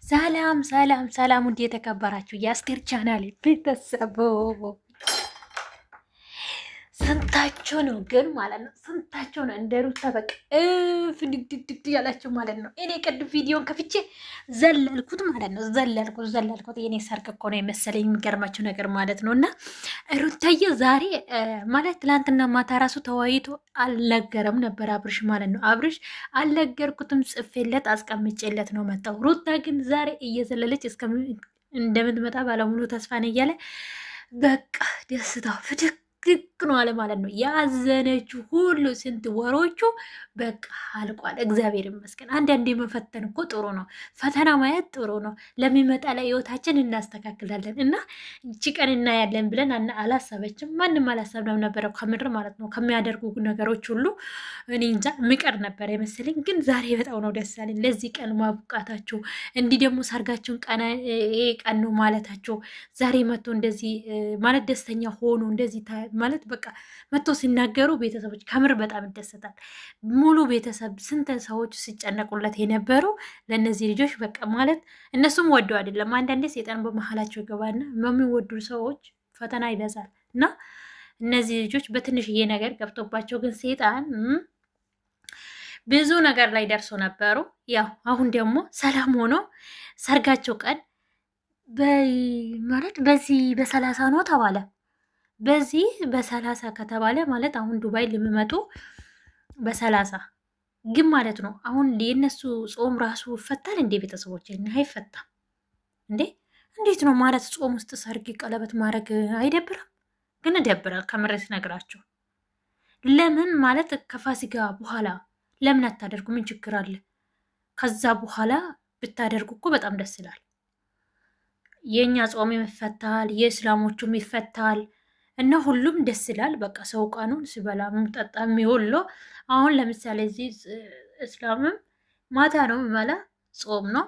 ሰላም ሰላም ሰላም ውድ የተከበራችሁ የአስቴር ቻናል ቤተሰቦ ስንታቸው ነው ግን ማለት ነው? ስንታቸው ነው እንደ ሩታ በቃ ፍድግድግድግ ያላቸው ማለት ነው? እኔ ቅድም ቪዲዮን ከፍቼ ዘለልኩት ማለት ነው። ዘለልኩት የኔ ሰርግ እኮ ነው የመሰለኝ የሚገርማቸው ነገር ማለት ነው። እና ሩታዬ ዛሬ ማለት ትላንትና ማታ ራሱ ተወያይቶ አልነገረም ነበር አብርሽ ማለት ነው። አብርሽ አልነገርኩትም ጽፌለት አስቀምጬለት ነው መጣው። ሩታ ግን ዛሬ እየዘለለች እንደምትመጣ ባለሙሉ ተስፋ ነው እያለ በቃ ደስታው ፍድግ ድቅ ነው አለ ማለት ነው። ያዘነችው ሁሉ ስንት ወሮቹ በቃ አልቋል። እግዚአብሔር ይመስገን። አንዳንዴ መፈተን እኮ ጥሩ ነው። ፈተና ማየት ጥሩ ነው። ለሚመጣ ላይ ህይወታችን እናስተካክላለን እና እቺ ቀን እናያለን ብለን አላሰበችም። ማንም አላሰብነም ነበረ ከምድር ማለት ነው። ከሚያደርጉ ነገሮች ሁሉ እኔ እንጃ ምቀር ነበር የመሰለኝ። ግን ዛሬ በጣም ነው ደስ ያለኝ ለዚህ ቀን ማብቃታቸው። እንዲህ ደግሞ ሰርጋቸውን ይሄ ቀን ነው ማለታቸው ዛሬ መጥቶ እንደዚህ ማለት ደስተኛ ሆኖ እንደዚህ ማለት በቃ መጥቶ ሲናገሩ ቤተሰቦች ከምር በጣም ይደሰታል። ሙሉ ቤተሰብ ስንት ሰዎች ሲጨነቁለት የነበሩ ለእነዚህ ልጆች በቃ ማለት እነሱም ወደው አይደለም። አንዳንዴ ሴጣን በመሀላቸው ይገባና በሚወዱ ሰዎች ፈተና ይበዛል እና እነዚህ ልጆች በትንሽዬ ነገር ገብቶባቸው ግን ሴጣን ብዙ ነገር ላይ ደርሶ ነበሩ። ያው አሁን ደግሞ ሰላም ሆኖ ሰርጋቸው ቀን ማለት በዚህ በሰላሳ ነው ተባለ። በዚህ በሰላሳ ከተባለ ማለት አሁን ዱባይ ልምመጡ በሰላሳ ግን ማለት ነው። አሁን የነሱ ጾም ራሱ ይፈታል እንዴ? ቤተሰቦች አይፈታም እንዴ? እንዴት ነው ማለት ጾም ውስጥ ሰርግ ቀለበት ማድረግ አይደብርም? ግን ይደብራል ከምሬት ነግራቸው። ለምን ማለት ከፋሲካ በኋላ ለምን አታደርጉ? ምን ችግር አለ? ከዛ በኋላ ብታደርጉ እኮ በጣም ደስ ይላል። የእኛ ጾም ይፈታል፣ የእስላሞቹም ይፈታል እና ሁሉም ደስ ይላል። በቃ ሰው ቀኑን ሲበላ ጠጣ የሚውሎ አሁን ለምሳሌ እዚህ እስላምም ማታ ነው የሚበላ ጾም ነው።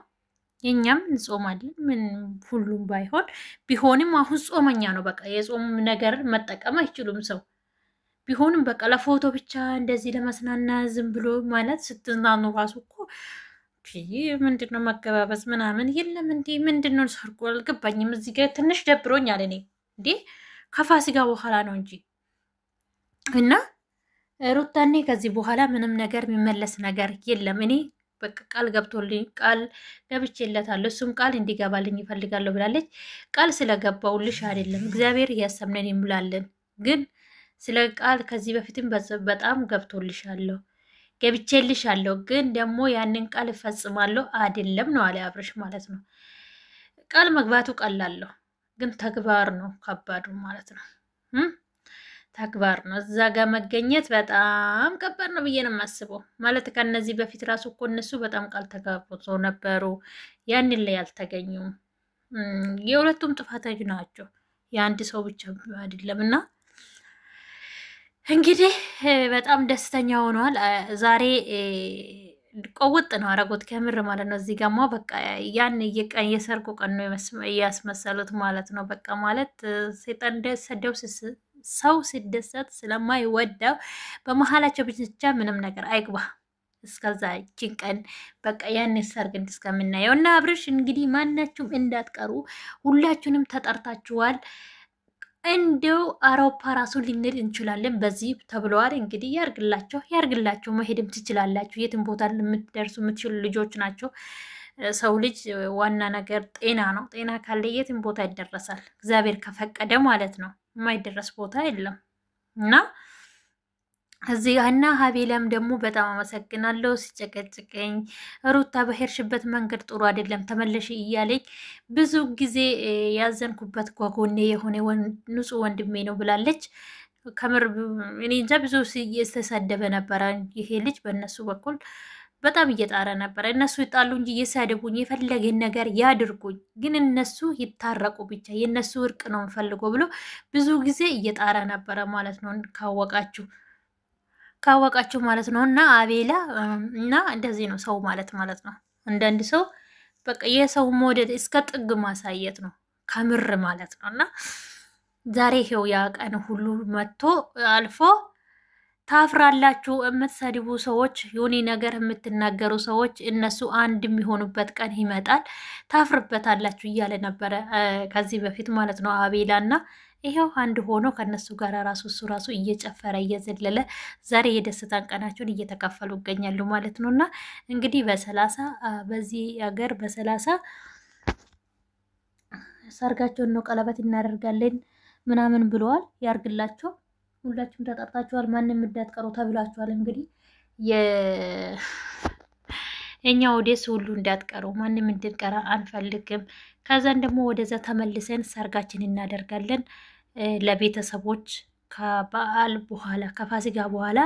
የኛም እንጾማለን። ምን ሁሉም ባይሆን ቢሆንም አሁን ጾመኛ ነው። በቃ የጾም ነገር መጠቀም አይችሉም ሰው ቢሆንም በቃ ለፎቶ ብቻ እንደዚህ ለመስናና ዝም ብሎ ማለት ስትዝናኑ ራሱ እኮ ምንድን ነው መገባበዝ ምናምን የለም እንዴ? ምንድን ነው ሰርጎ አልገባኝም። እዚህ ጋር ትንሽ ደብሮኛል እኔ እንዴ ከፋሲካ በኋላ ነው እንጂ እና ሩታኔ ከዚህ በኋላ ምንም ነገር የሚመለስ ነገር የለም። እኔ በቃ ቃል ገብቶልኝ ቃል ገብቼለታለሁ። እሱም ቃል እንዲገባልኝ ይፈልጋለሁ ብላለች። ቃል ስለገባውልሽ አይደለም እግዚአብሔር እያሰብነን ይምላለን። ግን ስለ ቃል ከዚህ በፊትም በጣም ገብቶልሻለሁ ገብቼልሻለሁ ግን ደግሞ ያንን ቃል እፈጽማለሁ አይደለም ነው አለ አብርሽ ማለት ነው። ቃል መግባቱ ቀላለሁ ግን ተግባር ነው ከባዱ ማለት ነው። ተግባር ነው እዛ ጋር መገኘት በጣም ከባድ ነው ብዬ ነው የማስበው። ማለት ከነዚህ በፊት ራሱ እኮ እነሱ በጣም ቃል ተጋብቶ ነበሩ፣ ያንን ላይ አልተገኙም። የሁለቱም ጥፋተኞች ናቸው፣ የአንድ ሰው ብቻ አይደለም። እና እንግዲህ በጣም ደስተኛ ሆኗል ዛሬ። ቆውጥ ነው አረጎት ከምር ማለት ነው። እዚህ ጋማ በቃ ያን የሰርጉ ቀን ነው እያስመሰሉት ማለት ነው። በቃ ማለት ሴጣን ደሰደው ሰው ሲደሰት ስለማይወደው በመሀላቸው ብቻ ምንም ነገር አይግባ እስከዛ እችን ቀን በቃ ያን ሰርግ እስከምናየው እና አብርሽ እንግዲህ ማናችሁም እንዳትቀሩ ሁላችሁንም ተጠርታችኋል። እንደው አውሮፓ ራሱ ልንል እንችላለን በዚህ ተብለዋል። እንግዲህ ያርግላቸው መሄድም ትችላላችሁ። የትም ቦታ የምትደርሱ የምትችሉ ልጆች ናቸው። ሰው ልጅ ዋና ነገር ጤና ነው። ጤና ካለ የትም ቦታ ይደረሳል፣ እግዚአብሔር ከፈቀደ ማለት ነው። የማይደረስ ቦታ የለም እና እዚህ እና ሀቤላም ደግሞ በጣም አመሰግናለሁ። ሲጨቀጭቀኝ ሩታ በሄድሽበት መንገድ ጥሩ አይደለም ተመለሽ እያለኝ ብዙ ጊዜ ያዘንኩበት ጓጎኔ የሆነ ንጹሕ ወንድሜ ነው ብላለች። ከምር እኔ እንጃ ብዙ እየተሰደበ ነበረ ይሄ ልጅ በእነሱ በኩል በጣም እየጣረ ነበረ። እነሱ ይጣሉ እንጂ እየሳደቡኝ የፈለገን ነገር ያድርጉኝ፣ ግን እነሱ ይታረቁ ብቻ የእነሱ እርቅ ነው የምፈልገው ብሎ ብዙ ጊዜ እየጣረ ነበረ ማለት ነው ካወቃችሁ ማለት ነው። እና አቤላ እና እንደዚህ ነው ሰው ማለት ነው። አንዳንድ ሰው በቃ የሰው መውደድ እስከ ጥግ ማሳየት ነው ከምር ማለት ነው። እና ዛሬ ይሄው ያ ቀን ሁሉ መጥቶ አልፎ ታፍራላችሁ። የምትሰድቡ ሰዎች፣ የሆነ ነገር የምትናገሩ ሰዎች እነሱ አንድ የሚሆኑበት ቀን ይመጣል፣ ታፍርበታላችሁ እያለ ነበረ ከዚህ በፊት ማለት ነው አቤላ እና ይሄው አንድ ሆኖ ከነሱ ጋር ራሱ እሱ ራሱ እየጨፈረ እየዘለለ ዛሬ የደስታን ቀናቸውን እየተካፈሉ ይገኛሉ ማለት ነው። እና እንግዲህ በዚህ ሀገር በ30 ሰርጋቸውን ነው ቀለበት እናደርጋለን ምናምን ብለዋል። ያርግላቸው። ሁላችሁም ተጠርታችኋል። ማንም እንዳትቀሩ ተብላችኋል። እንግዲህ የኛ ወዴስ ሁሉ እንዳትቀሩ፣ ማንም እንድንቀራ አንፈልግም። ከዛን ደግሞ ወደዛ ተመልሰን ሰርጋችን እናደርጋለን ለቤተሰቦች ከበዓል በኋላ ከፋሲካ በኋላ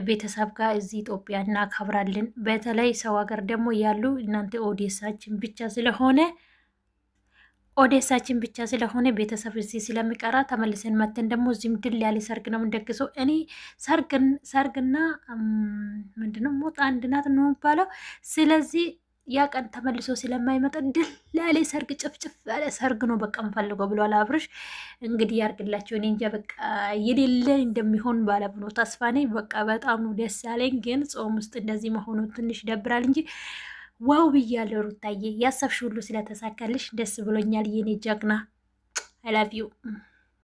ቤተሰብ ጋር እዚህ ኢትዮጵያ እናከብራለን። በተለይ ሰው ሀገር ደግሞ ያሉ እናንተ ኦዴሳችን ብቻ ስለሆነ ቤተሰብ እዚህ ስለሚቀራ ተመልሰን መተን ደግሞ እዚህም ድል ያለ ሰርግ ነው የምንደግሰው። እኔ ሰርግና ምንድነው ሞት አንድ ናት ነው የሚባለው። ስለዚህ ያ ቀን ተመልሶ ስለማይመጣ ድል ያለ ሰርግ ጭፍጭፍ ያለ ሰርግ ነው በቃ እንፈልገው ብሏል አብርሽ። እንግዲህ ያርግላቸው። እኔ እንጃ በቃ የሌለ እንደሚሆን ባለብኖ ተስፋ ነኝ። በቃ በጣም ነው ደስ ያለኝ። ግን ጾም ውስጥ እንደዚህ መሆኑ ትንሽ ይደብራል እንጂ ዋው ብያለሁ ሩታዬ። ያሰብሽ ሁሉ ስለተሳካልሽ ደስ ብሎኛል የኔ ጀግና። አይ ላቭ ዩ